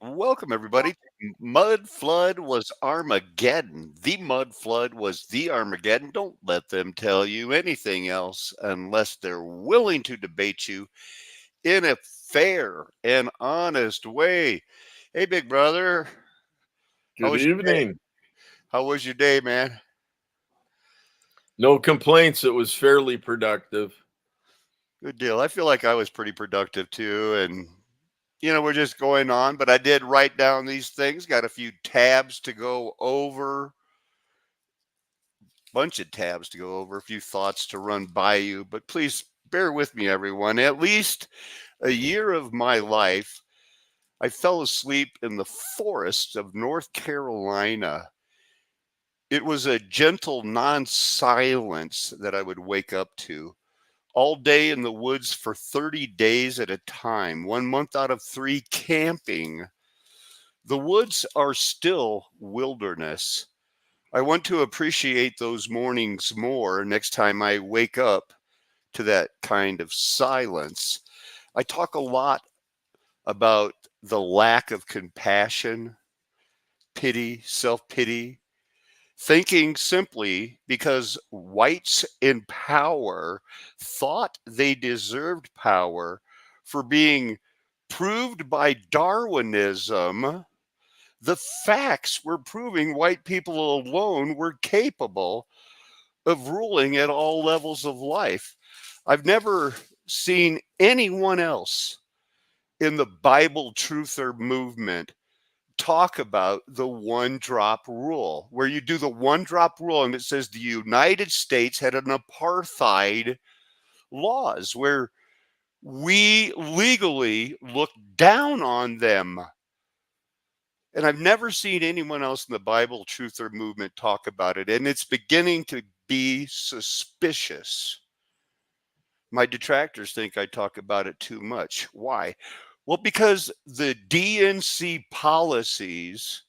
Welcome, everybody. Mud flood was Armageddon. The mud flood was the Armageddon. Don't let them tell you anything else unless they're willing to debate you in a fair and honest way. Hey, big brother, how Good was your day? evening. How was your day, man? No complaints. It was fairly productive. Good deal. I feel like I was pretty productive too, and we're just going on. But I did write down these things. Got a few tabs to go over, bunch of tabs to go over, a few thoughts to run by you, but please bear with me, everyone. At least a year of my life, I fell asleep in the forests of North Carolina. It was a gentle non silence that I would wake up to. All day in the woods for 30 days at a time, 1 month out of 3 camping. The woods are still wilderness. I want to appreciate those mornings more next time I wake up to that kind of silence. I talk a lot about the lack of compassion, pity, self pity, thinking simply because whites in power thought they deserved power for being proved by Darwinism. The facts were proving white people alone were capable of ruling at all levels of life. I've never seen anyone else in the Bible truther movement talk about the one drop rule, where you do the one drop rule and it says the United States had an apartheid laws where we legally look down on them. And I've never seen anyone else in the Bible truther movement talk about it. And it's beginning to be suspicious. My detractors think I talk about it too much. Why? Well, because the DNC policies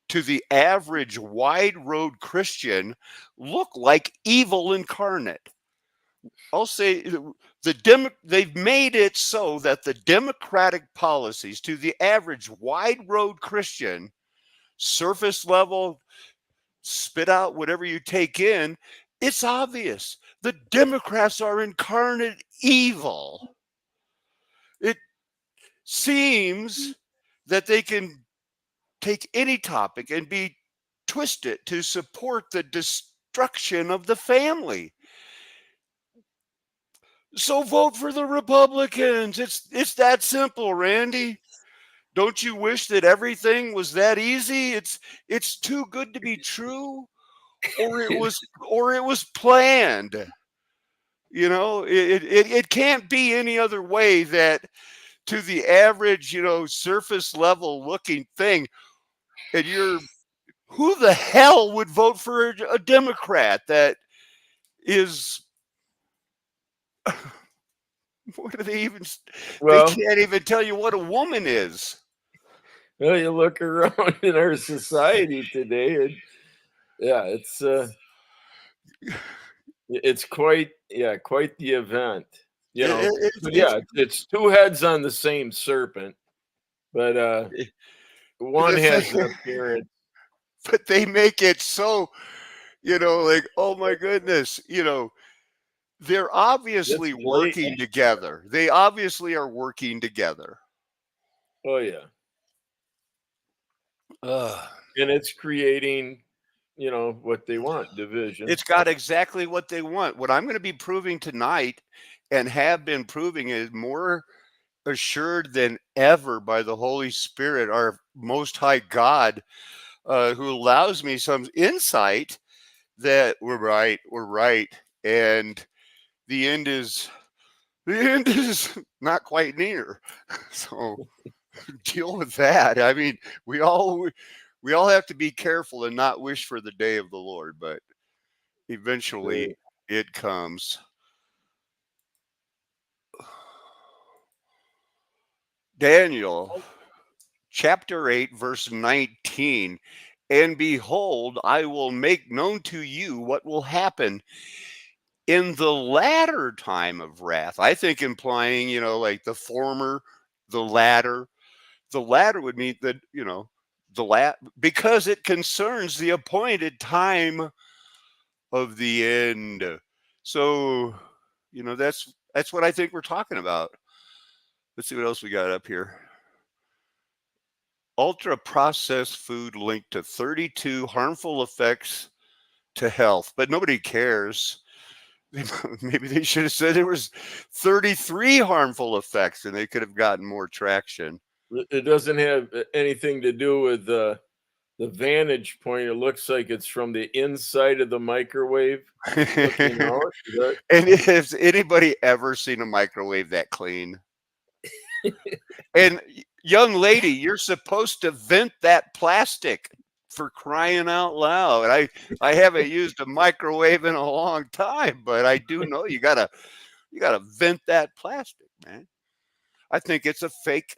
to the average wide road Christian look like evil incarnate. I'll say they've made it so that the democratic policies to the average wide road Christian, surface level, spit out whatever you take in, it's obvious. The Democrats are incarnate evil. It seems that they can take any topic and be twist it to support the destruction of the family. So vote for the Republicans. It's that simple, Randy. Don't you wish that everything was that easy? It's too good to be true, or it was planned. It can't be any other way that to the average, surface level looking thing, and who the hell would vote for a Democrat that is what do they even they Well, can't even tell you what a woman is. you look around in our society today, and yeah, it's quite the event. But It's yeah, it's two heads on the same serpent, but one the has an thing, appearance. but they make it so, like, oh my goodness, they're It's obviously working blatant. together. They obviously are working together. Oh yeah, Ugh. and it's creating, what they want: division. It's got exactly what they want. What I'm going to be proving tonight and have been proving is more assured than ever by the Holy Spirit, our Most High God, who allows me some insight that we're right, and the end is the end is not quite near. So deal with that. I mean, we all we all have to be careful and not wish for the day of the Lord, but eventually Uh, it comes. Daniel chapter 8, verse 19. And behold, I will make known to you what will happen in the latter time of wrath. I think implying, like the former, the latter. The latter would mean that, because it concerns the appointed time of the end. So, that's what I think we're talking about. Let's see what else we got up here. Ultra processed food linked to 32 harmful effects to health, but nobody cares. Maybe they should have said there was 33 harmful effects and they could have gotten more traction. It doesn't have anything to do with the vantage point. It looks like it's from the inside of the microwave looking out. And has anybody ever seen a microwave that clean? And young lady, you're supposed to vent that plastic, for crying out loud. I haven't used a microwave in a long time, but I do know you gotta vent that plastic, man. I think it's a fake.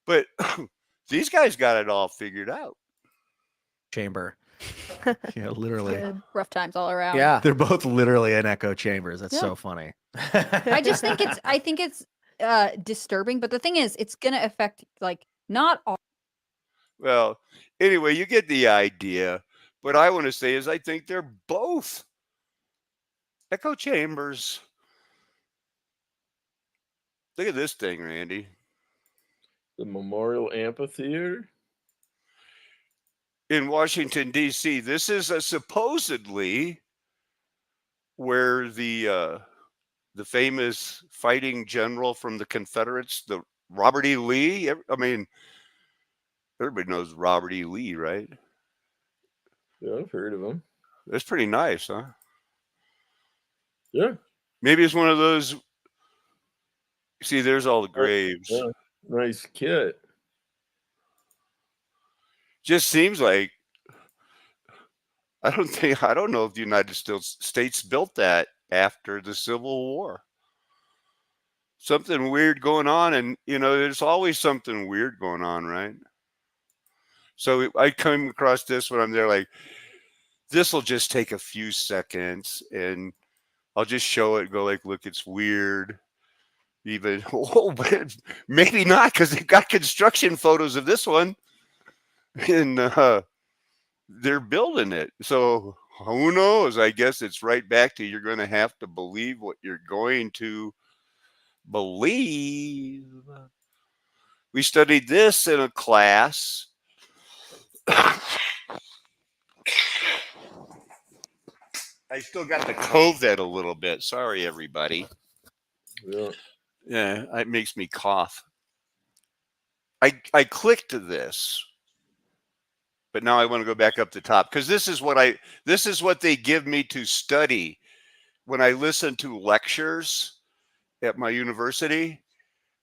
But these guys got it all figured out. Chamber. Yeah, literally. Rough times all around. Yeah, they're both literally in echo chambers. That's so funny. I just think it's disturbing, but the thing is, it's gonna affect like not all. Well, anyway, you get the idea. What I want to say is I think they're both echo chambers. Look at this thing, Randy. The Memorial Amphitheater in Washington, D.C. This is supposedly where the famous fighting general from the Confederates, the Robert E. Lee. I mean, everybody knows Robert E. Lee, right? Yeah, I've heard of him. That's pretty nice, huh? Yeah. Maybe it's one of those. See, there's all the graves. Yeah. Nice kit. Just seems like I don't know if the United States built that after the Civil War. Something weird going on, and there's always something weird going on, right? So I come across this when I'm there, like, this will just take a few seconds, and I'll just show it, go like, look, it's weird. Even but maybe not, because they've got construction photos of this one, and they're building it. So who knows? I guess it's right back to you're going to have to believe what you're going to believe. We studied this in a class. I still got the COVID a little bit. Sorry, everybody. Yeah, it makes me cough. I clicked to this, but now I want to go back up the top, because this is what they give me to study when I listen to lectures at my university.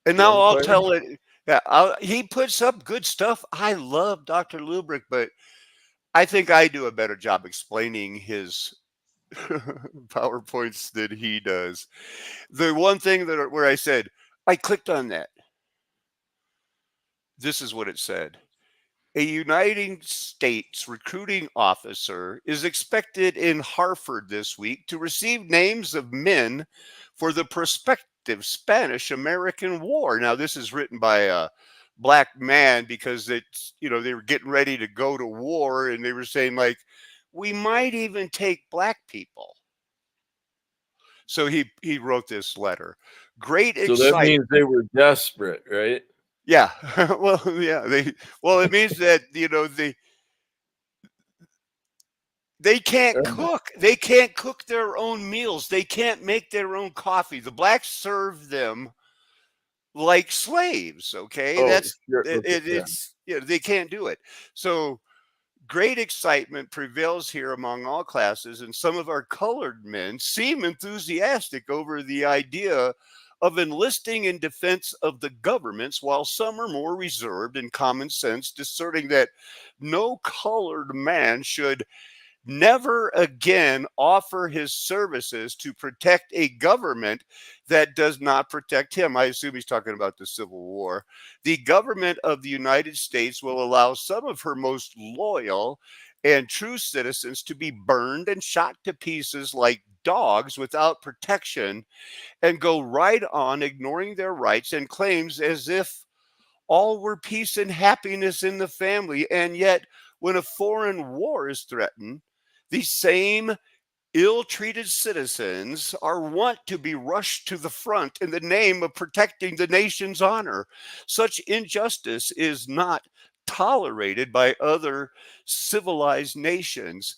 And now I'll tell it. Yeah, he puts up good stuff. I love Dr. Lubrick, but I think I do a better job explaining his PowerPoints than he does. The one thing where I said, I clicked on that. This is what it said. A United States recruiting officer is expected in Hartford this week to receive names of men for the prospective Spanish-American War. Now, this is written by a black man, because it's, they were getting ready to go to war, and they were saying, like, we might even take black people. So he wrote this letter. Great excitement. So that means they were desperate, right? Yeah. Well, yeah. It means that, they can't cook. They can't cook their own meals. They can't make their own coffee. The blacks serve them like slaves. Okay. It's they can't do it. So great excitement prevails here among all classes, and some of our colored men seem enthusiastic over the idea of enlisting in defense of the governments, while some are more reserved in common sense, discerning that no colored man should never again offer his services to protect a government that does not protect him. I assume he's talking about the Civil War. The government of the United States will allow some of her most loyal and true citizens to be burned and shot to pieces like dogs without protection, and go right on ignoring their rights and claims as if all were peace and happiness in the family. And yet, when a foreign war is threatened, these same ill treated citizens are wont to be rushed to the front in the name of protecting the nation's honor. Such injustice is not tolerated by other civilized nations,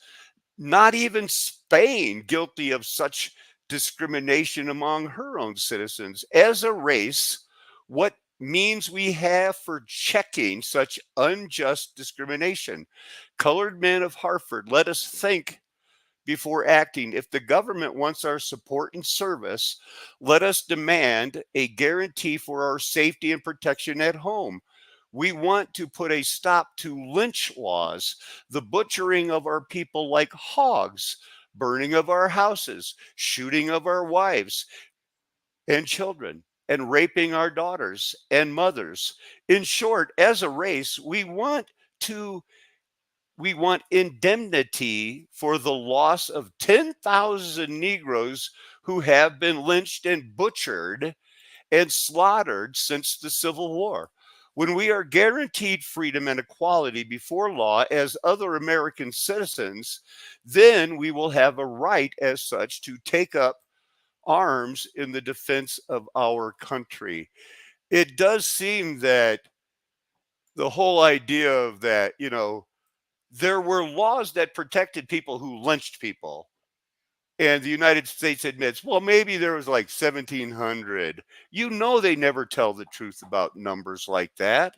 not even Spain, guilty of such discrimination among her own citizens. As a race, what means we have for checking such unjust discrimination? Colored men of Hartford, let us think before acting. If the government wants our support and service, let us demand a guarantee for our safety and protection at home. We want to put a stop to lynch laws, the butchering of our people like hogs, burning of our houses, shooting of our wives and children, and raping our daughters and mothers. In short, as a race, we want indemnity for the loss of 10,000 Negroes who have been lynched and butchered and slaughtered since the Civil War. When we are guaranteed freedom and equality before law as other American citizens, then we will have a right as such to take up arms in the defense of our country. It does seem that the whole idea of that, there were laws that protected people who lynched people. And the United States admits, well, maybe there was like 1,700. They never tell the truth about numbers like that.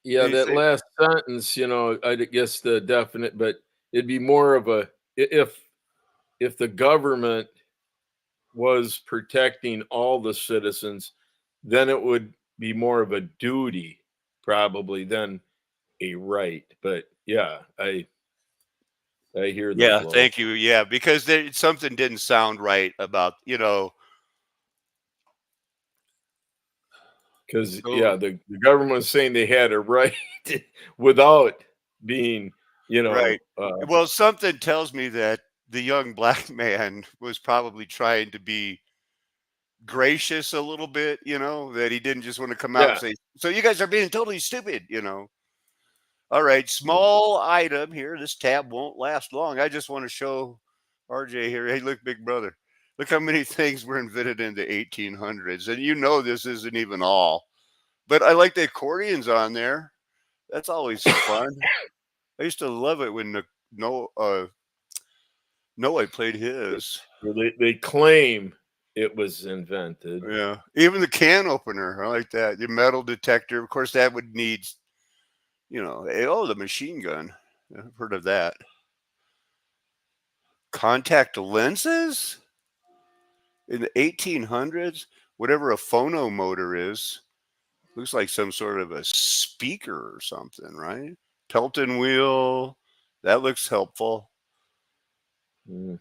Yeah, They that say, last sentence, I guess the definite, but it'd be more of a if the government was protecting all the citizens, then it would be more of a duty probably than a right. But yeah, I hear the yeah, flow. thank you. Yeah, because something didn't sound right about, Because oh, the government was saying they had a right without being, right. Well, something tells me that the young black man was probably trying to be gracious a little bit, that he didn't just want to come out and yeah. say, so you guys are being totally stupid. All right, small item here. This tab won't last long. I just want to show RJ here. Hey, look, big brother. Look how many things were invented in the 1800s. And this isn't even all. But I like the accordions on there. That's always fun. I used to love it when Noah played his. They claim it was invented. Yeah. Even the can opener. I like that. The metal detector. Of course, that would need, the machine gun. I've heard of that. Contact lenses in the 1800s, whatever a phonomotor is, looks like some sort of a speaker or something, right? Pelton wheel, that looks helpful. Mhm.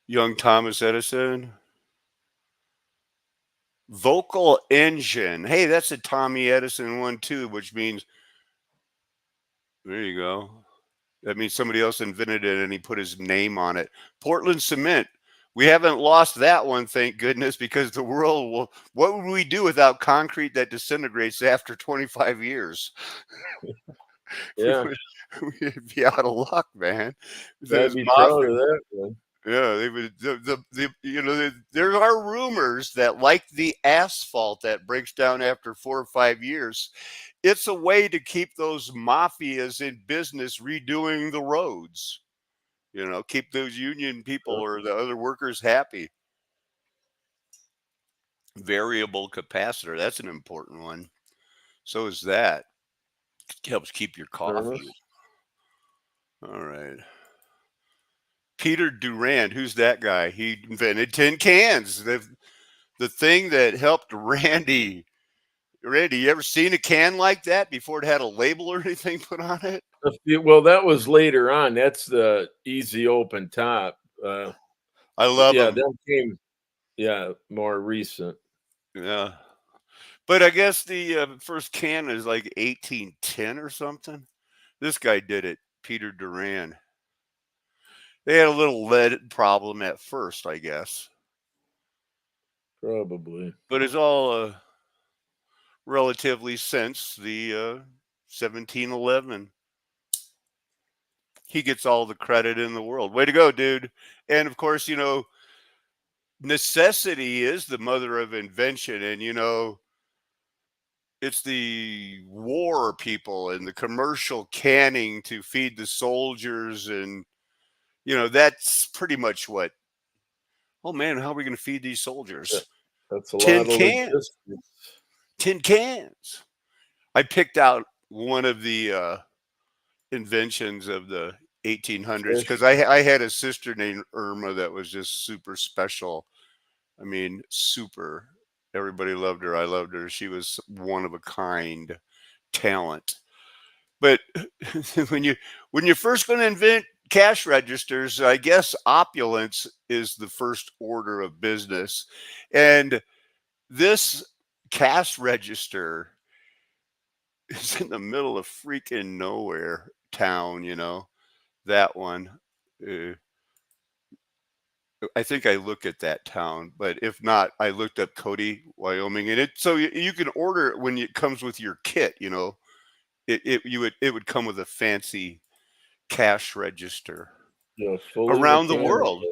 Young Thomas Edison. Vocal engine. Hey, that's a Tommy Edison one too, which means, there you go. That means somebody else invented it and he put his name on it. Portland cement. We haven't lost that one, thank goodness, because the world will. What would we do without concrete that disintegrates after 25 years? Yeah, We'd be out of luck, man. I'd Those be proud mafia. of that one. Yeah, they would. There are rumors that, like the asphalt that breaks down after 4 or 5 years, it's a way to keep those mafias in business redoing the roads. Keep those union people or the other workers happy. Variable capacitor, that's an important one. So is that. Helps keep your coffee. Furnace. All right. Peter Durand, who's that guy? He invented tin cans. The thing that helped Randy. Randy, you ever seen a can like that before it had a label or anything put on it? Well, that was later on. That's the easy open top. I love Yeah, them. that came more recent. Yeah. But I guess the first can is like 1810 or something. This guy did it, Peter Duran. They had a little lead problem at first, I guess, Probably. but it's all relatively since the 1711. He gets all the credit in the world. Way to go, dude. And of course, necessity is the mother of invention. And, it's the war people and the commercial canning to feed the soldiers. And, that's pretty much what, oh man, how are we going to feed these soldiers? That's a Tin lot of cans. logistics. Tin cans. I picked out one of the inventions of the 1800s because I had a sister named Irma that was just super special. I mean, super. Everybody loved her. I loved her. She was one of a kind talent. But when you're first going to invent cash registers, I guess opulence is the first order of business. And this cash register is in the middle of freaking nowhere town, that one. I think I looked at that town, but if not, I looked up Cody, Wyoming, and so you can order it when it comes with your kit. It would come with a fancy cash register Yeah, fully around the mechanical. world.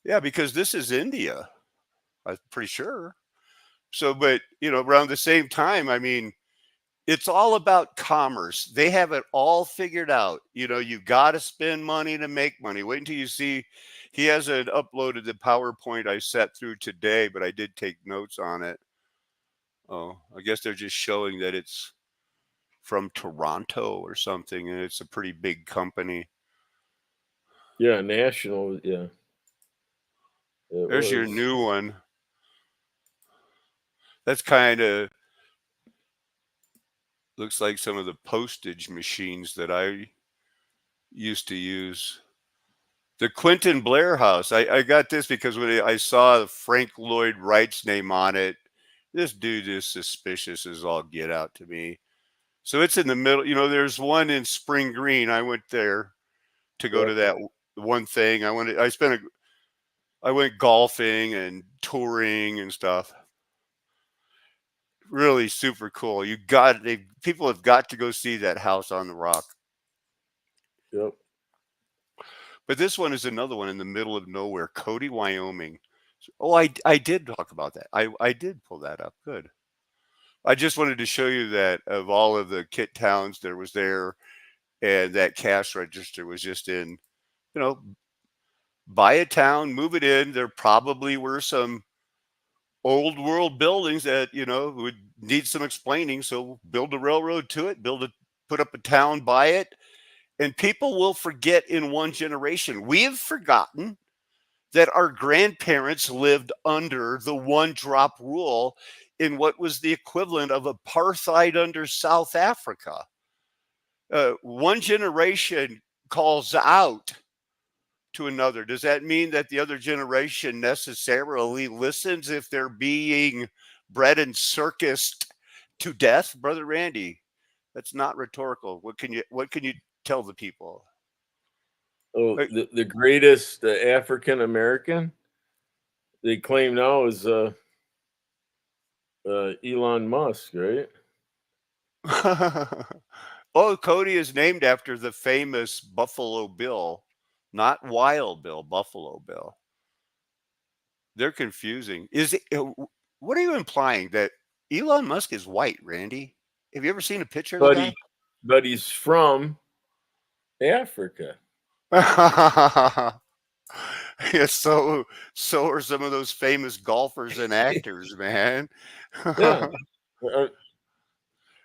Yeah, because this is India, I'm pretty sure. So, but around the same time, I mean, it's all about commerce. They have it all figured out. You've got to spend money to make money. Wait until you see. He hasn't uploaded the PowerPoint I sat through today, but I did take notes on it. Oh, I guess they're just showing that it's from Toronto or something, and it's a pretty big company. Yeah, national. Yeah. There's your new one. That's kind of looks like some of the postage machines that I used to use. The Quentin Blair House. I got this because when I saw Frank Lloyd Wright's name on it, this dude is suspicious as all get out to me. So it's in the middle. There's one in Spring Green. I went there to go to that one thing. I went golfing and touring and stuff. Really super cool. People have got to go see that house on the rock. Yep. But this one is another one in the middle of nowhere, Cody, Wyoming. Oh, I did talk about that. I did pull that up. Good. I just wanted to show you that of all of the kit towns there was there, and that cash register was just in, buy a town, move it in. There probably were some old world buildings that, would need some explaining. So build a railroad to it, put up a town, buy it. And people will forget in one generation. We have forgotten that our grandparents lived under the one drop rule in what was the equivalent of apartheid under South Africa. One generation calls out to another. Does that mean that the other generation necessarily listens if they're being bred and circused to death? Brother Randy, that's not rhetorical. What can you tell the people? Oh, the greatest African American they claim now is Elon Musk, right? Oh, Cody is named after the famous Buffalo Bill, not Wild Bill, Buffalo Bill. They're confusing. What are you implying, that Elon Musk is white, Randy? Have you ever seen a picture of the guy? But he's from Africa. Yeah, so are some of those famous golfers and actors, man. Yeah.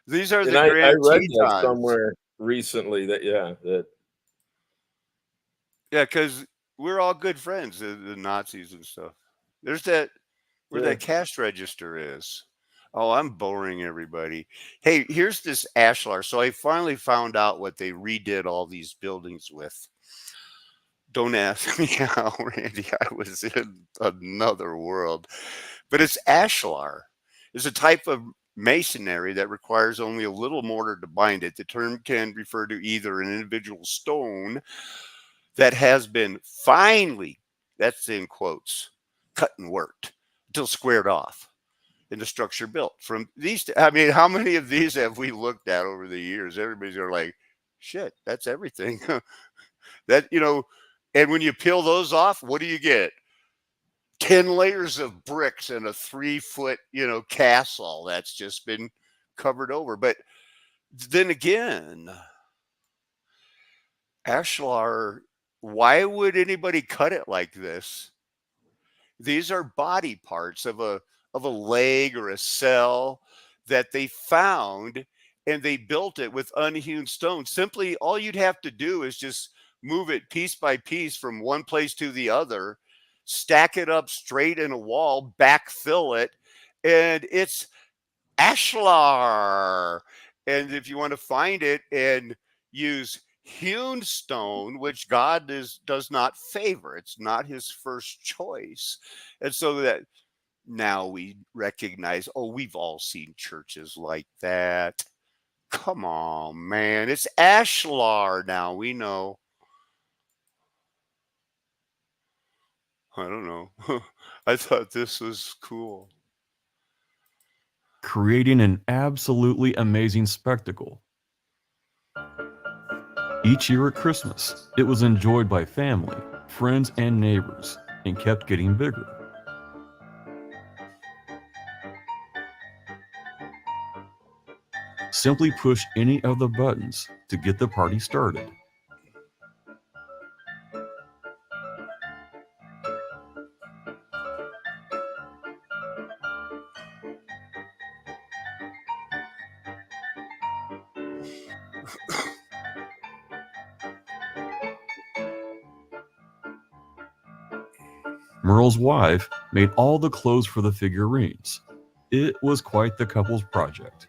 These are the I Grand read that Tetons. somewhere recently that Yeah, because we're all good friends, the Nazis and stuff. There's that where that cash register is. Oh, I'm boring everybody. Hey, here's this ashlar. So I finally found out what they redid all these buildings with. Don't ask me how, Randy. I was in another world. But it's ashlar. It's a type of masonry that requires only a little mortar to bind it. The term can refer to either an individual stone that has been finely, that's in quotes, cut and worked until squared off in the structure built. From these, I mean, how many of these have we looked at over the years? Everybody's like, shit, that's everything. That, and when you peel those off, what do you get? 10 layers of bricks and a 3-foot, castle that's just been covered over. But then again, Ashlar, why would anybody cut it like this? These are body parts of a leg or a cell that they found, and they built it with unhewn stone. Simply, all you'd have to do is just move it piece by piece from one place to the other, stack it up straight in a wall, backfill it, and it's ashlar. And if you want to find it and use hewn stone, which God does not favor, it's not his first choice. And so that now we recognize, oh, we've all seen churches like that. Come on, man. It's ashlar now. We know. I don't know. I thought this was cool. Creating an absolutely amazing spectacle. Each year at Christmas, it was enjoyed by family, friends, and neighbors, and kept getting bigger. Simply push any of the buttons to get the party started. Merle's wife made all the clothes for the figurines. It was quite the couple's project.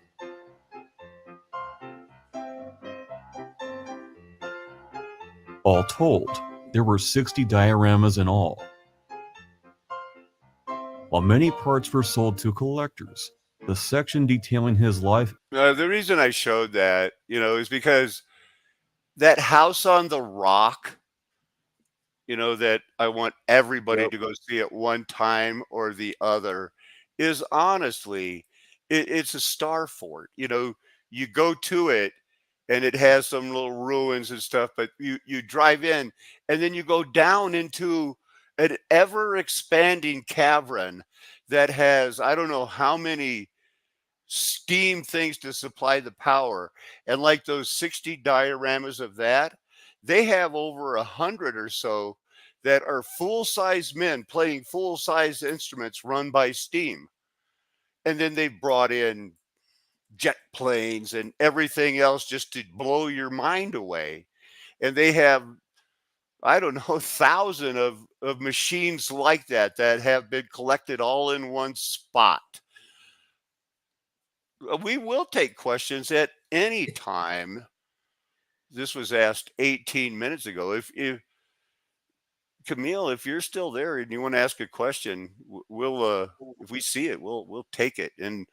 All told, there were 60 dioramas in all. While many parts were sold to collectors, the section detailing his life. The reason I showed that, is because that house on the rock, that I want everybody to go see at one time or the other, is honestly, it's a star fort. You go to it and it has some little ruins and stuff, but you drive in and then you go down into an ever expanding cavern that has, I don't know how many steam things to supply the power. And like those 60 dioramas of that, they have over 100 or so that are full-size men playing full-size instruments run by steam. And then they've brought in jet planes and everything else just to blow your mind away. And they have, I don't know, 1,000 of machines like that have been collected all in one spot. We will take questions at any time. This was asked 18 minutes ago. If Camille, if you're still there and you want to ask a question, we'll if we see it, we'll take it. And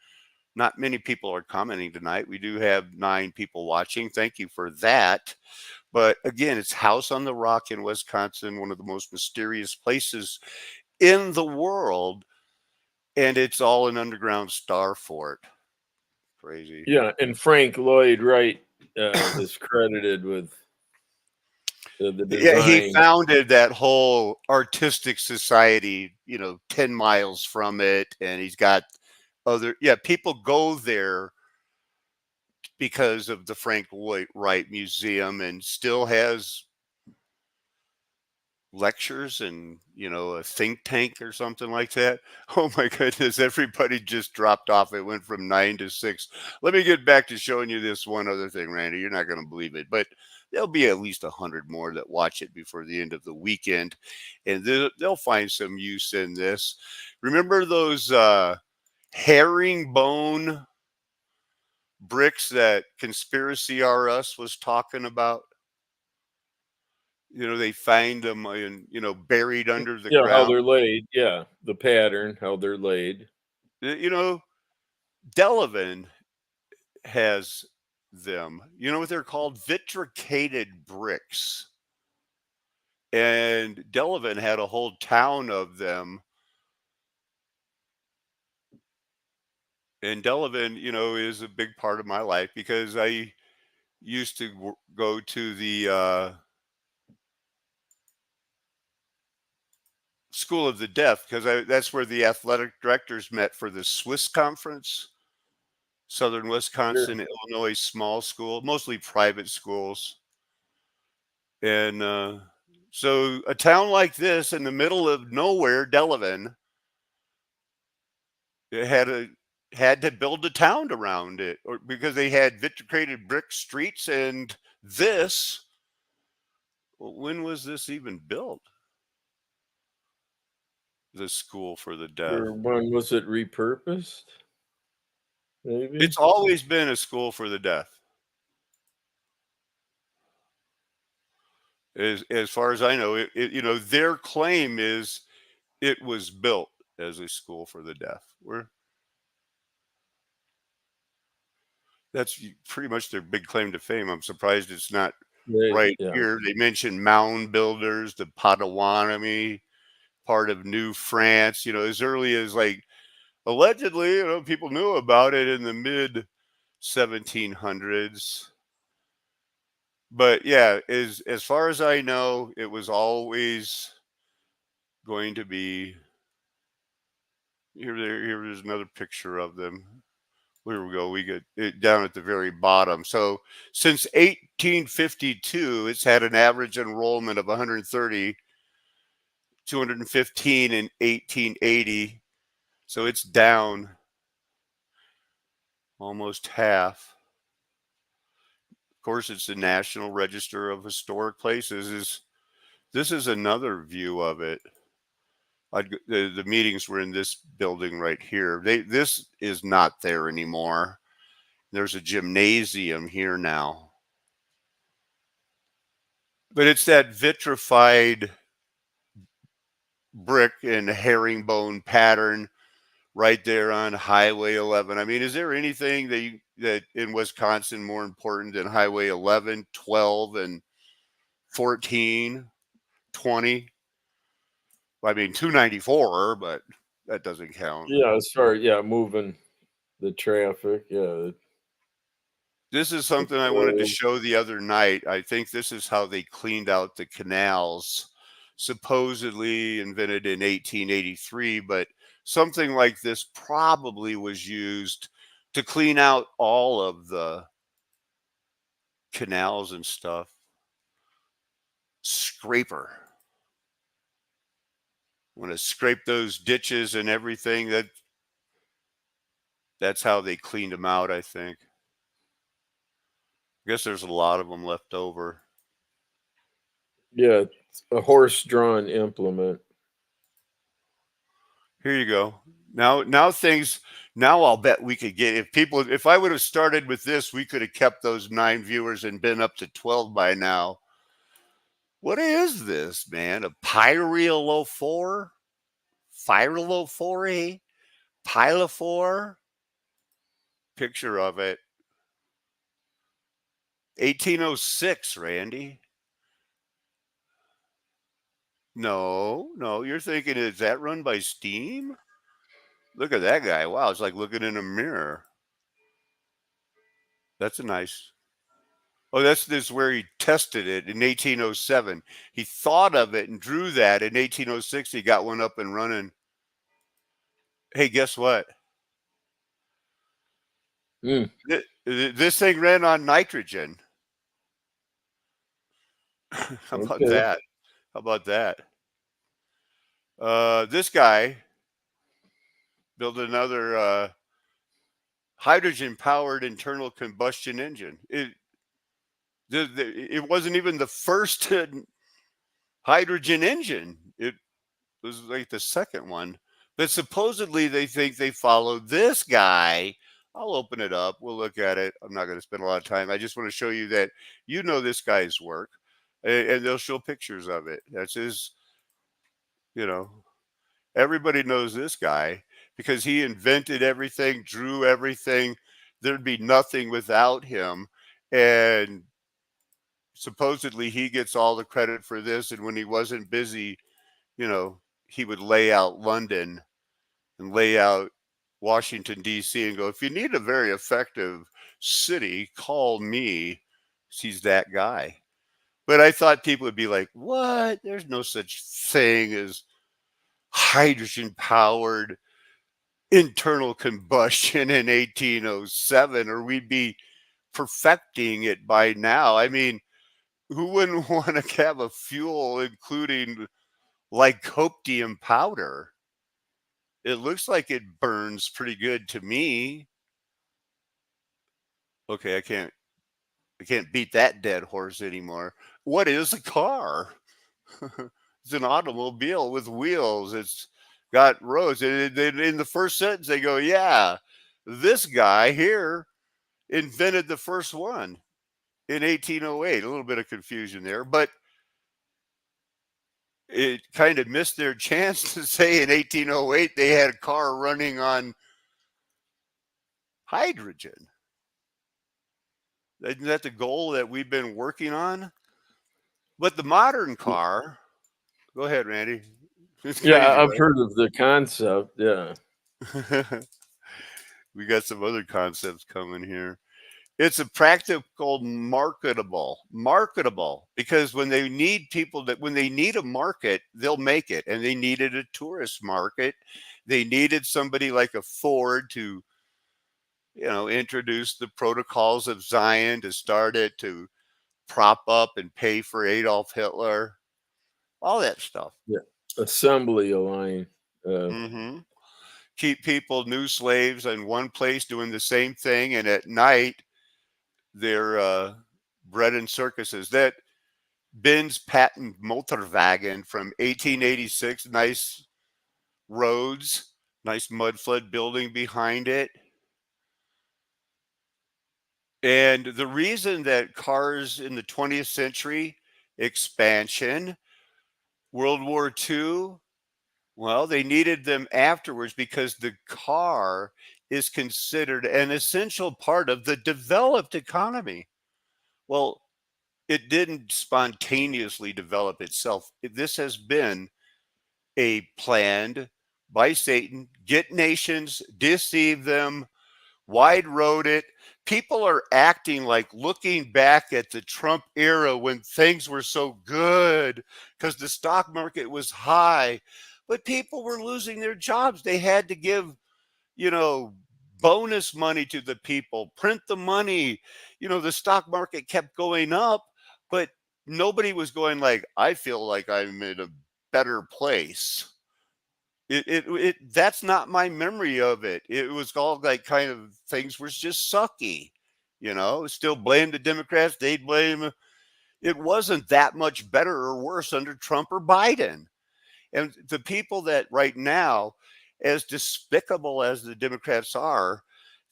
not many people are commenting tonight. We do have 9 people watching. Thank you for that. But again, it's House on the Rock in Wisconsin, one of the most mysterious places in the world, and it's all an underground star fort. Crazy. Yeah, and Frank Lloyd Wright is credited with the design. Yeah, he founded that whole artistic society, 10 miles from it, and he's got people go there because of the Frank Lloyd Wright Museum, and still has lectures and a think tank or something like that. Oh my goodness, everybody just dropped off. It went from 9 to 6. Let me get back to showing you this one other thing, Randy. You're not going to believe it, but there'll be at least 100 more that watch it before the end of the weekend, and they'll find some use in this. Remember those herringbone bricks that Conspiracy R Us was talking about? They find them in, buried under the ground. How they're laid. Yeah, the pattern, how they're laid. Delavan has them. You know what they're called? Vitricated bricks. And Delavan had a whole town of them. And Delavan, is a big part of my life because I used to go to the School of the Deaf because that's where the athletic directors met for the Swiss conference. Southern Wisconsin, Illinois small school, mostly private schools. And so a town like this in the middle of nowhere, Delavan, it had to build a town around it, or because they had vitricated brick streets. And this, when was this even built? The school for the deaf. Or when was it repurposed? Maybe It's always been a school for the deaf. As far as I know, their claim is it was built as a school for the deaf. That's pretty much their big claim to fame. I'm surprised it's not right here. They mentioned mound builders, the Potawatomi, part of New France, as early as allegedly, people knew about it in the mid 1700s. But yeah, as far as I know, it was always going to be here's another picture of them. Here we go. We get it down at the very bottom. So since 1852, it's had an average enrollment of 130, 215 in 1880. So it's down almost half. Of course, it's the National Register of Historic Places. This is another view of it. The meetings were in this building right here. This is not there anymore. There's a gymnasium here now. But it's that vitrified brick and herringbone pattern right there on Highway 11. I mean, is there anything that in Wisconsin more important than Highway 11, 12, and 14, 20? I mean, 294, but that doesn't count. Yeah, as far moving the traffic. Yeah. This is something I wanted to show the other night. I think this is how they cleaned out the canals, supposedly invented in 1883, but something like this probably was used to clean out all of the canals and stuff. Scraper. Want to scrape those ditches and everything. That's how they cleaned them out, I think. I guess there's a lot of them left over. Yeah, a horse-drawn implement. Here you go. Now I'll bet we could get, if I would have started with this, we could have kept those 9 viewers and been up to 12 by now. What is this, man? A pyrelophore? Pyrelophore? Pylophore? Picture of it. 1806, Randy. No, you're thinking, is that run by steam? Look at that guy. Wow, it's like looking in a mirror. That's a nice. Oh, this is where he tested it in 1807. He thought of it and drew that. In 1806, he got one up and running. Hey, guess what? This thing ran on nitrogen. How about that? This guy built another hydrogen-powered internal combustion engine. It wasn't even the first hydrogen engine. It was like the second one. But supposedly they think they followed this guy. I'll open it up. We'll look at it. I'm not going to spend a lot of time. I just want to show you that this guy's work. And they'll show pictures of it. That's his, everybody knows this guy because he invented everything, drew everything. There'd be nothing without him. And supposedly he gets all the credit for this. And when he wasn't busy, you know, he would lay out London and lay out Washington, D.C. and go, if you need a very effective city, call me. He's that guy. But I thought people would be like, what? There's no such thing as hydrogen powered internal combustion in 1807, or we'd be perfecting it by now. I mean, who wouldn't want to have a fuel including lycopodium powder? It looks like it burns pretty good to me. Okay, I can't beat that dead horse anymore. What is a car? It's an automobile with wheels. It's got roads. And in the first sentence, they go, yeah, this guy here invented the first one in 1808. A little bit of confusion there, but it kind of missed their chance to say in 1808 they had a car running on hydrogen. Isn't that the goal that we've been working on? But the modern car, go ahead, Randy. It's Yeah, crazy, I've heard of the concept. Yeah. right? We got some other concepts coming here. It's a practical marketable, because when they need people when they need a market, they'll make it. And they needed a tourist market. They needed somebody like a Ford to, introduce the protocols of Zion, to start it, to prop up and pay for Adolf Hitler, all that stuff. Yeah. Assembly line. Mm-hmm. Keep people, new slaves, in one place doing the same thing, and at night they're bred in circuses. That Benz patent Motorwagen from 1886, nice roads, nice mud flood building behind it. And the reason that cars in the 20th century, expansion, World War II, well, they needed them afterwards because the car is considered an essential part of the developed economy. Well, it didn't spontaneously develop itself. This has been a planned by Satan, get nations, deceive them, wide road it. People are acting like looking back at the Trump era when things were so good because the stock market was high, but people were losing their jobs. They had to give, bonus money to the people, print the money. The stock market kept going up, but nobody was going like, I feel like I'm in a better place. That's not my memory of it. It was all like kind of things were just sucky, still blame the Democrats. They'd blame. It wasn't that much better or worse under Trump or Biden. And the people that right now, as despicable as the Democrats are,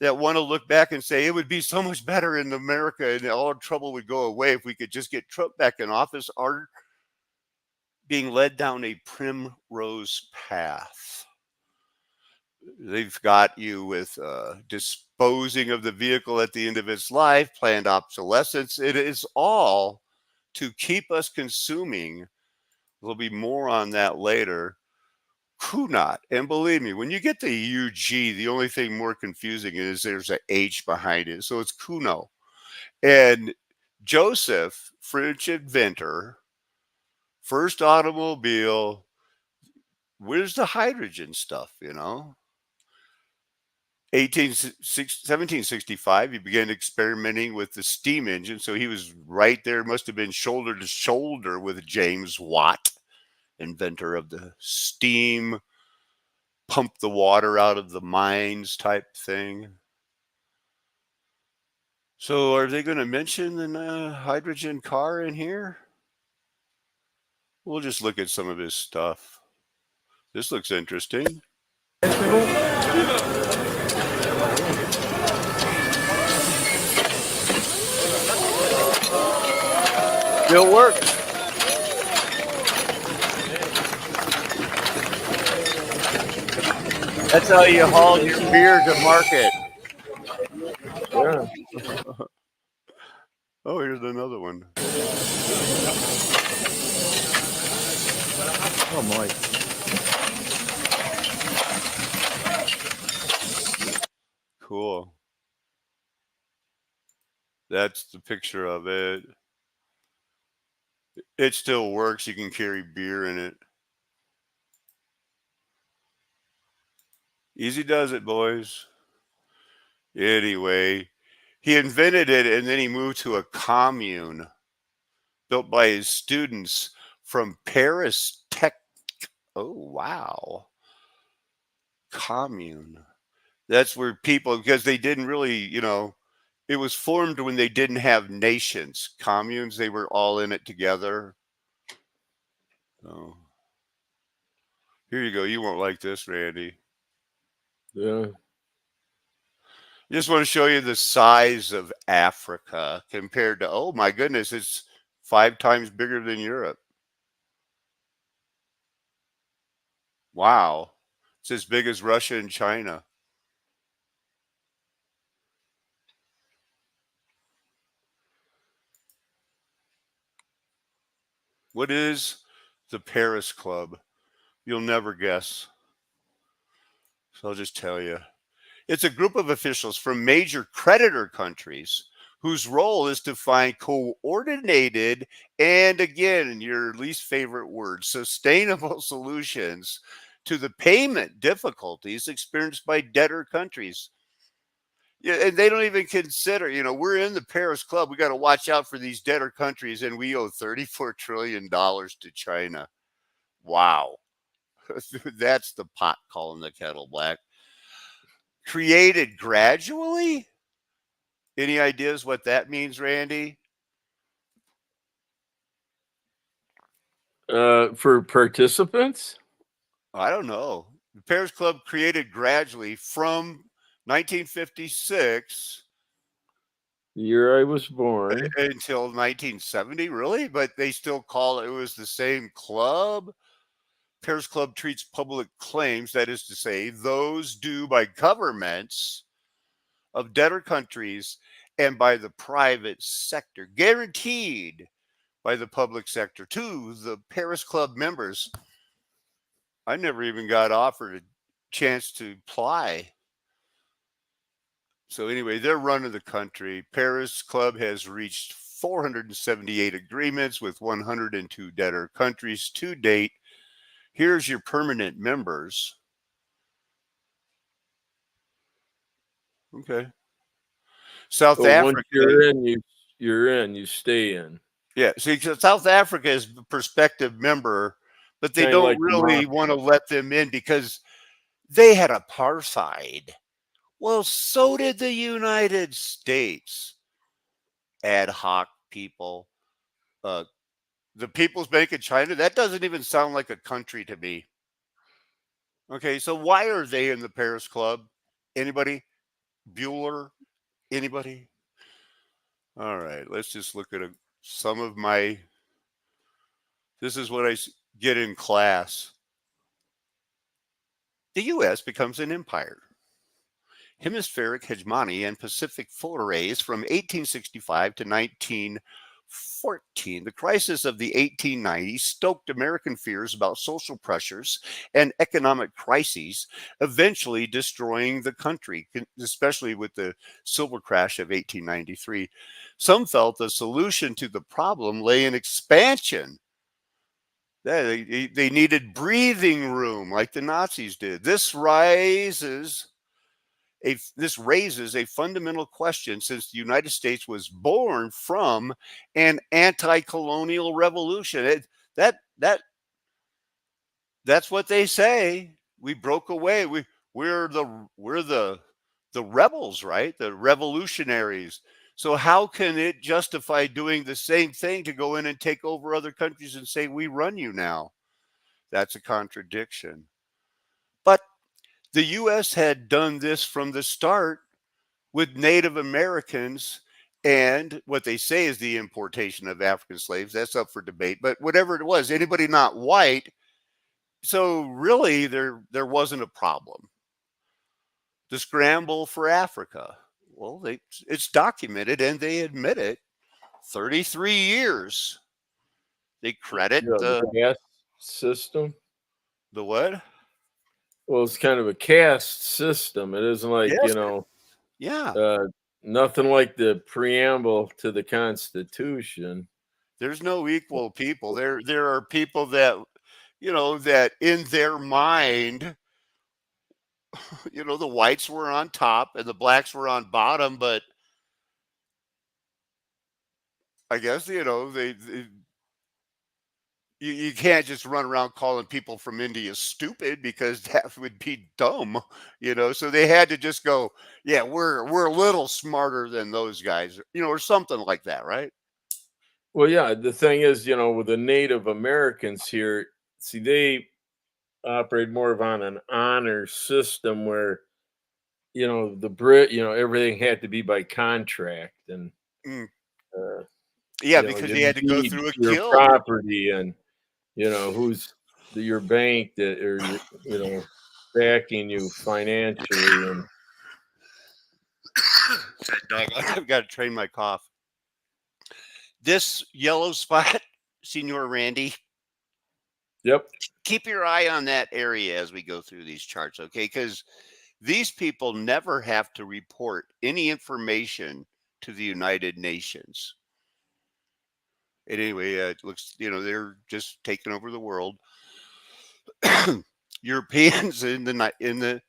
that want to look back and say it would be so much better in America and all our trouble would go away if we could just get Trump back in office, are being led down a primrose path. They've got you with disposing of the vehicle at the end of its life, planned obsolescence. It is all to keep us consuming. There'll be more on that later. Kunat. And believe me, when you get the UG, the only thing more confusing is there's a H behind it. So it's Kuno. And Joseph, French inventor, first automobile. Where's the hydrogen stuff, 1765, he began experimenting with the steam engine. So he was right there, must have been shoulder to shoulder with James Watt, inventor of the steam, pump the water out of the mines type thing. So are they going to mention the hydrogen car in here? We'll just look at some of his stuff. This looks interesting. Still works. That's how you haul your beer to market. Yeah. Oh, here's another one. Oh my. Cool. That's the picture of it. It still works. You can carry beer in it. Easy does it, boys. Anyway, he invented it and then he moved to a commune built by his students from Paris Tech. Oh, wow. Commune. That's where people, because they didn't really, it was formed when they didn't have nations. Communes, they were all in it together. Oh. Here you go. You won't like this, Randy. Yeah. Just want to show you the size of Africa compared to, oh my goodness, it's 5 times bigger than Europe. Wow. It's as big as Russia and China. What is the Paris Club? You'll never guess. So I'll just tell you. It's a group of officials from major creditor countries whose role is to find coordinated and, again, your least favorite word, sustainable solutions to the payment difficulties experienced by debtor countries. Yeah, and they don't even consider, we're in the Paris Club. We got to watch out for these debtor countries, and we owe $34 trillion to China. Wow. That's the pot calling the kettle black. Created gradually? Any ideas what that means, Randy? For participants? I don't know. The Paris Club created gradually from 1956 The year I was born. until 1970, really? But they still call it was the same club. Paris Club treats public claims, that is to say, those due by governments of debtor countries and by the private sector, guaranteed by the public sector to the Paris Club members. I never even got offered a chance to apply. So anyway, they're running the country. Paris Club has reached 478 agreements with 102 debtor countries to date. Here's your permanent members. Okay. South Africa. Once you're in, you're in. You stay in. Yeah. See, South Africa is a prospective member, but they Kinda don't like really democracy. want to let them in because they had apartheid. Well, so did the United States. Ad hoc people. The People's Bank of China, that doesn't even sound like a country to me. Okay, so why are they in the Paris Club? Anybody? Bueller? Anybody? All right, let's just look at some of my. This is what I get in class. The U.S. becomes an empire. Hemispheric hegemony and Pacific forays from 1865 to 1914. The crisis of the 1890s stoked American fears about social pressures and economic crises, eventually destroying the country, especially with the silver crash of 1893. Some felt the solution to the problem lay in expansion. They needed breathing room like the Nazis did. This raises a fundamental question, since the United States was born from an anti-colonial revolution. That's what they say. We broke away. We're the rebels, right? The revolutionaries. So how can it justify doing the same thing to go in and take over other countries and say we run you now? That's a contradiction. But the U.S. had done this from the start with Native Americans and what they say is the importation of African slaves. That's up for debate. But whatever it was, anybody not white. So really, there wasn't a problem. the scramble for Africa. Well, it's documented and they admit it. 33 years. They credit Yeah, the caste system. the what? Well, it's kind of a caste system. It isn't like, Yes. Yeah. Nothing like the preamble to the Constitution. There's no equal people. There are people that, that in their mind, the whites were on top and the blacks were on bottom, but I guess, you can't just run around calling people from India stupid because that would be dumb, so they had to just go, yeah, we're a little smarter than those guys, or something like that, right? Well, yeah, the thing is, with the Native Americans here, see, they operate more of on an honor system where, the Brit, everything had to be by contract and, Mm. uh, Yeah, because you they had to go deed through a your guild. property and, who's your bank that, or, backing you financially. And Doug, I've got to train my cough. This yellow spot, Senor Randy, yep. keep your eye on that area as we go through these charts, okay? Because these people never have to report any information to the United Nations. And anyway, it looks, they're just taking over the world. Europeans in the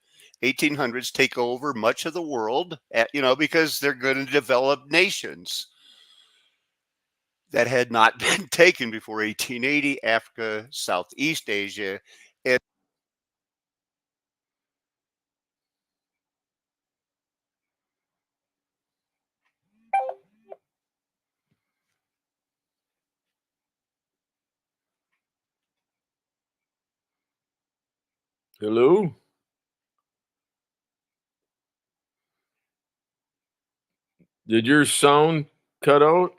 1800s take over much of the world, because they're going to develop nations that had not been taken before 1880, Africa, Southeast Asia. And Hello? Did your sound cut out?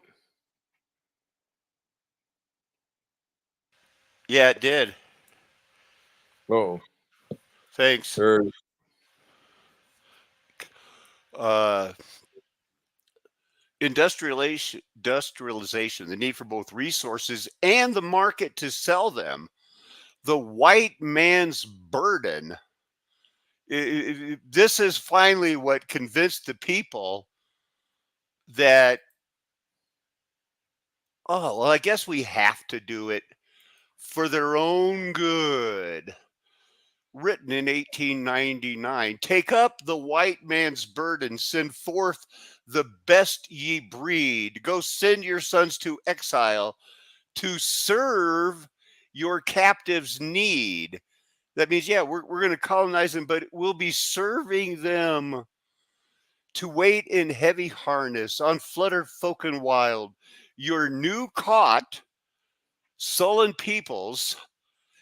yeah, it did. Oh, Thanks. or Industrialization, the need for both resources and the market to sell them. The white man's burden. This is finally what convinced the people that, oh, well, I guess we have to do it for their own good. Written in 1899, take up the white man's burden, send forth the best ye breed, go send your sons to exile to serve your captives' need. That means, yeah, we're going to colonize them, but we'll be serving them. To wait in heavy harness on flutter folk and wild, your new caught, sullen peoples,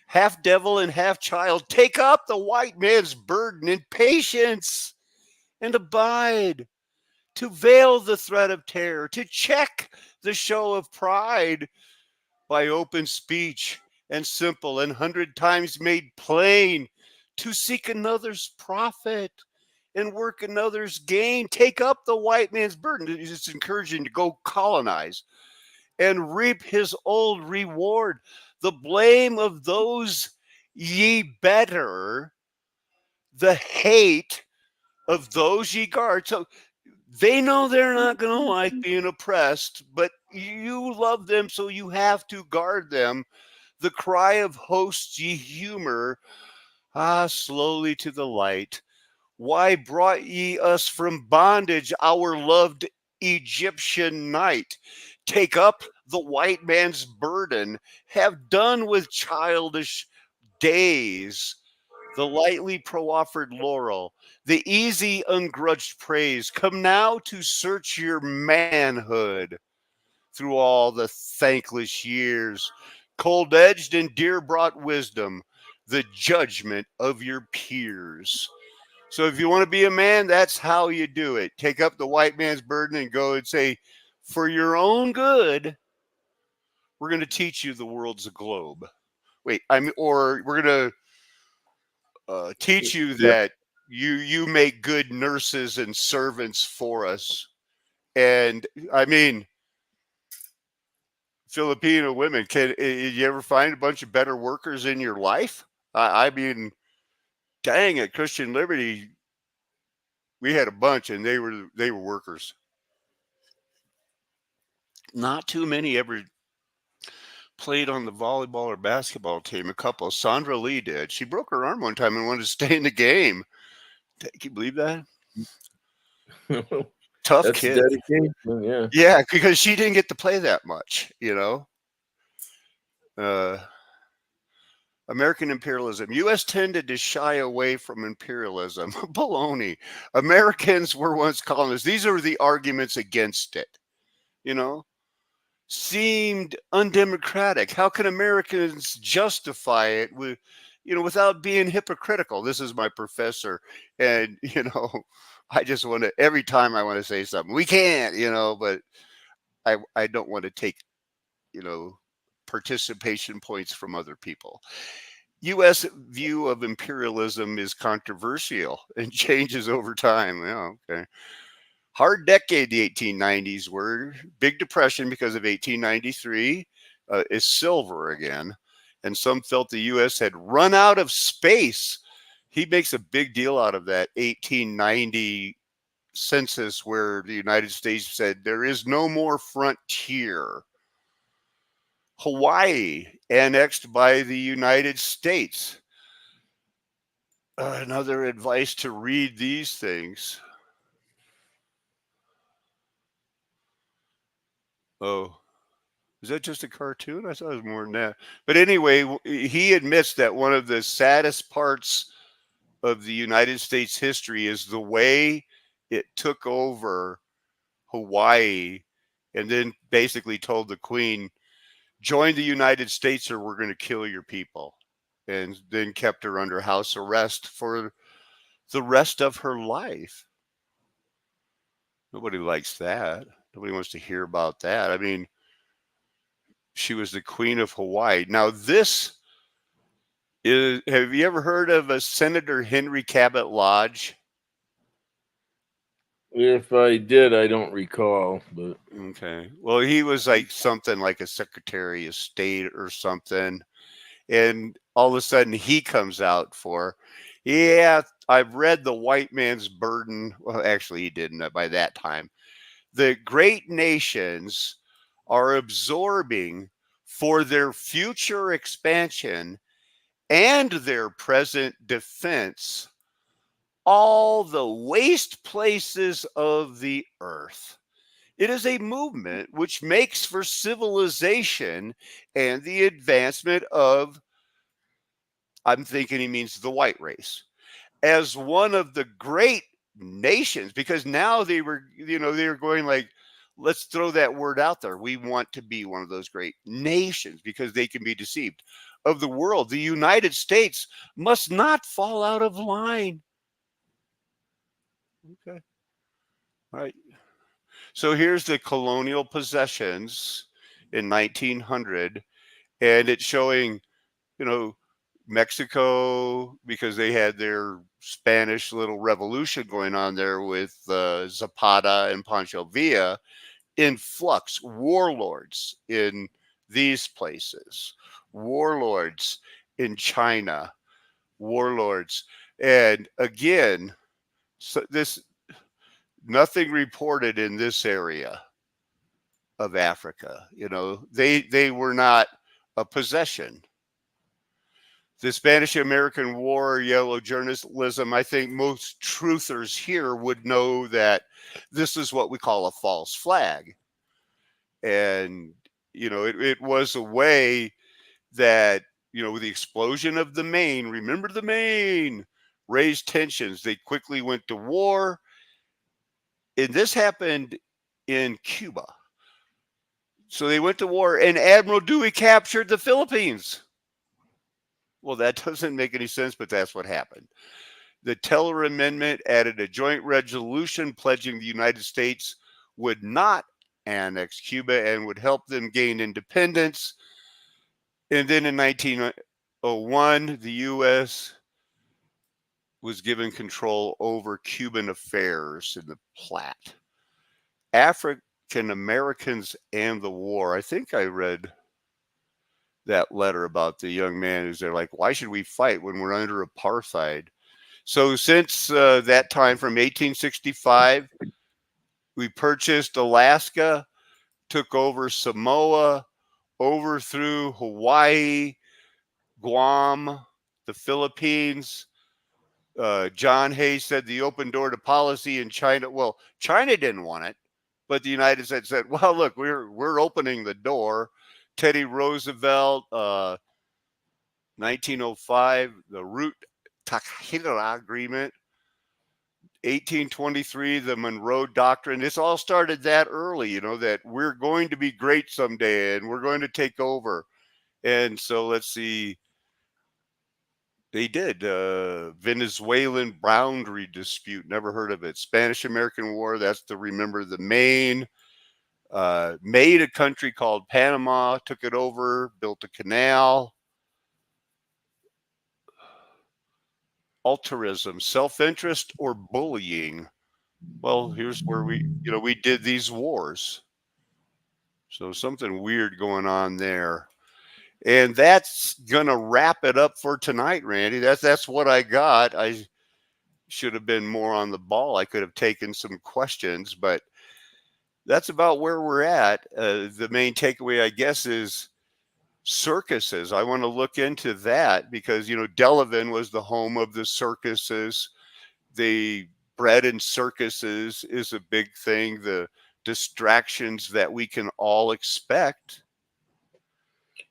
half devil and half child, take up the white man's burden in patience and abide, to veil the threat of terror, to check the show of pride by open speech and simple and 100 times made plain, to seek another's profit and work another's gain. Take up the white man's burden. It's encouraging to go colonize and reap his old reward. The blame of those ye better, the hate of those ye guard. So they know they're not going to like being oppressed, but you love them, so you have to guard them. The cry of hosts ye humor, slowly to the light. Why brought ye us from bondage, our loved Egyptian night? Take up the white man's burden, have done with childish days, the lightly proffered laurel, the easy ungrudged praise. Come now to search your manhood through all the thankless years, cold-edged and dear-brought wisdom, the judgment of your peers. So if you want to be a man, that's how you do it. Take up the white man's burden and go and say, for your own good, we're going to teach you the world's a globe. Or we're going to teach you that you make good nurses and servants for us. And I mean, Filipino women, you ever find a bunch of better workers in your life? I mean, dang, at Christian Liberty, we had a bunch, and they were workers. Not too many ever played on the volleyball or basketball team. A couple. Sandra Lee did. She broke her arm one time and wanted to stay in the game. Can you believe that? Tough That's kid. dedication. Yeah. Yeah, because she didn't get to play that much, American imperialism. U.S. tended to shy away from imperialism. Baloney. Americans were once colonists. These are the arguments against it, seemed undemocratic. How can Americans justify it without being hypocritical? This is my professor. And, I just want to, every time I want to say something, we can't, but I don't want to take, participation points from other people. U.S. view of imperialism is controversial and changes over time. Yeah, okay. Hard decade, the 1890s were. Big Depression because of 1893 is silver again. And some felt the U.S. had run out of space. He makes a big deal out of that 1890 census where the United States said there is no more frontier. Hawaii annexed by the United States. Another advice to read these things. Oh, is that just a cartoon? I thought it was more than that. But anyway, he admits that one of the saddest parts of the United States history is the way it took over Hawaii and then basically told the Queen, join the United States or we're going to kill your people. And then kept her under house arrest for the rest of her life. Nobody likes that. Nobody wants to hear about that. I mean, she was the Queen of Hawaii. Now, this is, have you ever heard of a Senator Henry Cabot Lodge? If I did, I don't recall, but Okay. Well, he was like something like a Secretary of State or something. And all of a sudden he comes out for, yeah, I've read The White Man's Burden. Well, actually, he didn't by that time. The great nations are absorbing for their future expansion and their present defense all the waste places of the earth. It is a movement which makes for civilization and the advancement of, I'm thinking he means the white race, as one of the great nations, because now they were going like, let's throw that word out there. We want to be one of those great nations because they can be deceived of the world. The United States must not fall out of line. Okay. All right. So here's the colonial possessions in 1900, and it's showing, Mexico, because they had their Spanish little revolution going on there with Zapata and Pancho Villa, in flux, warlords in these places, warlords in China, warlords. And again, so this, nothing reported in this area of Africa. They were not a possession. The Spanish-American War, yellow journalism, I think most truthers here would know that this is what we call a false flag. And, it was a way that, with the explosion of the Maine, remember the Maine, raised tensions. They quickly went to war. And this happened in Cuba. So they went to war and Admiral Dewey captured the Philippines. Well, that doesn't make any sense, but that's what happened. The Teller Amendment added a joint resolution pledging the United States would not annex Cuba and would help them gain independence. And then in 1901, the U.S. was given control over Cuban affairs in the Platte. African Americans and the war. I think I read that letter about the young man who's there, like, why should we fight when we're under apartheid? So since that time, from 1865, we purchased Alaska, took over Samoa, overthrew Hawaii, Guam, the Philippines. John Hay said the open door to policy in China. Well, China didn't want it, but the United States said, "Well, look, we're opening the door." Teddy Roosevelt, 1905, the Root-Takahira Agreement. 1823, the Monroe Doctrine. This all started that early, that we're going to be great someday and we're going to take over. And so let's see. They did. Venezuelan boundary dispute. Never heard of it. Spanish-American War. That's to remember the Maine. Made a country called Panama. Took it over. Built a canal. Altruism, self-interest, or bullying. Well, here's where we did these wars. So something weird going on there. And that's gonna wrap it up for tonight, Randy. That's what I got. I should have been more on the ball. I could have taken some questions, but that's about where we're at. The main takeaway, I guess, is circuses. I want to look into that because Delavan was the home of the circuses. The bread and circuses is a big thing. The distractions that we can all expect.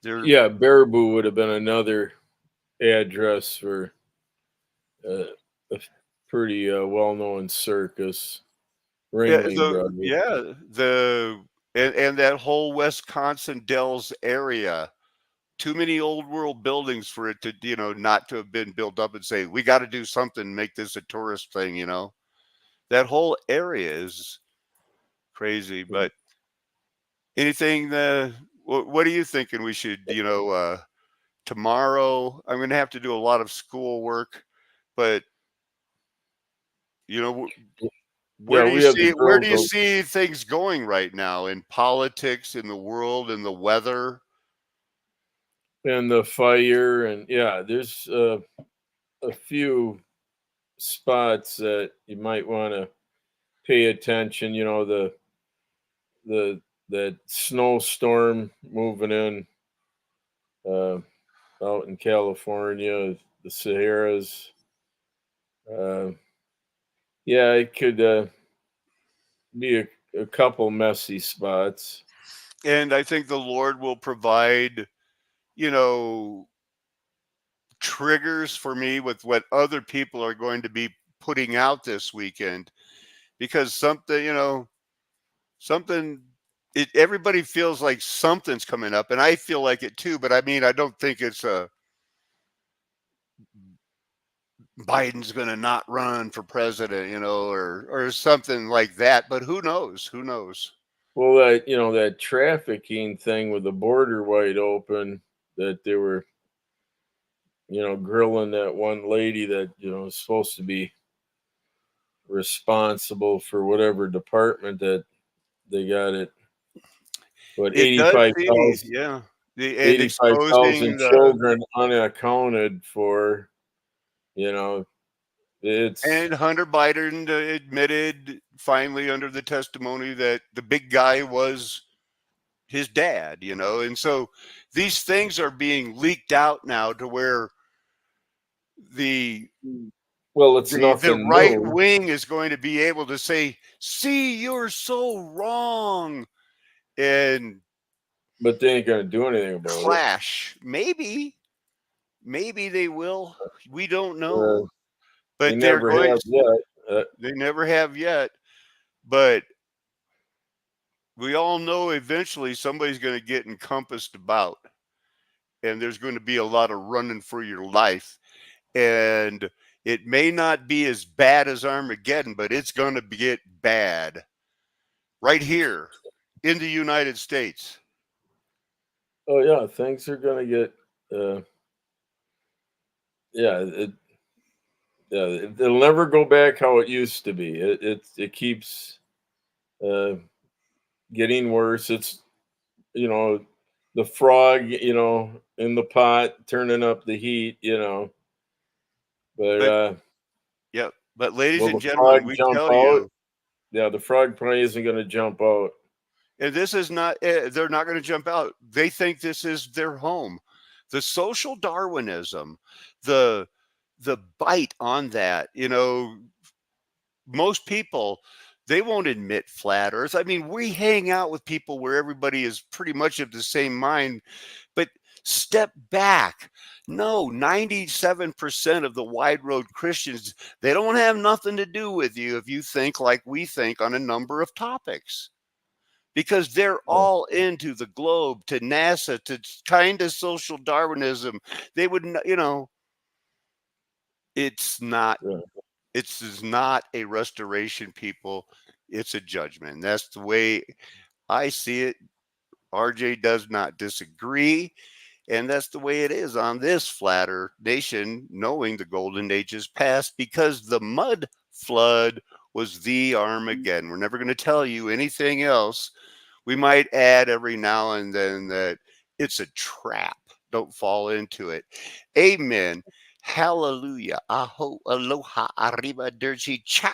Yeah, Baraboo would have been another address for a pretty well-known circus. Ringling Brothers. Yeah, and that whole Wisconsin Dells area. Too many old world buildings for it to, not to have been built up and say, we got to do something, make this a tourist thing, That whole area is crazy. But anything, what are you thinking we should, tomorrow? I'm going to have to do a lot of school work, but, where do you see things going right now in politics, in the world, in the weather? And the fire, and there's a few spots that you might want to pay attention. That snowstorm moving in out in California, the Sierras. It could be a couple messy spots. And I think the Lord will provide, triggers for me with what other people are going to be putting out this weekend, because everybody feels like something's coming up, and I feel like it too, but I don't think it's Biden's going to not run for president, or something like that, but who knows? Well, that trafficking thing with the border wide open, that they were, grilling that one lady that, is supposed to be responsible for whatever department that they got it. But 85,000, 85,000 children unaccounted for, And Hunter Biden admitted finally under the testimony that the big guy was his dad, and so these things are being leaked out now to where the right wing is going to be able to say, see, you're so wrong, but they ain't going to do anything about it. Clash. Maybe they will. We don't know. But they never have yet. They never have yet. But we all know eventually somebody's going to get encompassed about, and there's going to be a lot of running for your life. And it may not be as bad as Armageddon, but it's going to get bad right here in the United States. Oh, yeah. Things are going to get, It'll never go back how it used to be. It keeps getting worse. It's, the frog, in the pot turning up the heat, But But yep. But ladies will and the gentlemen, frog we jump tell out? you, Yeah, the frog probably isn't going to jump out. and this is not, they're not going to jump out. They think this is their home. The social Darwinism, the bite on that, most people, they won't admit flat earth. I mean, we hang out with people where everybody is pretty much of the same mind, but step back. No, 97% of the wide road Christians, they don't have nothing to do with you if you think like we think on a number of topics, because they're Yeah. all into the globe, to NASA, to kind of social Darwinism. They would, it's not, Yeah. it's not a restoration, people. It's a judgment. That's the way I see it. RJ does not disagree. And that's the way it is on this flat earth nation, knowing the golden age is past, because the mud flood was the Armageddon. We're never going to tell you anything else. We might add every now and then that it's a trap. Don't fall into it. Amen. Hallelujah. Aho, aloha, arriba, dirty, ciao.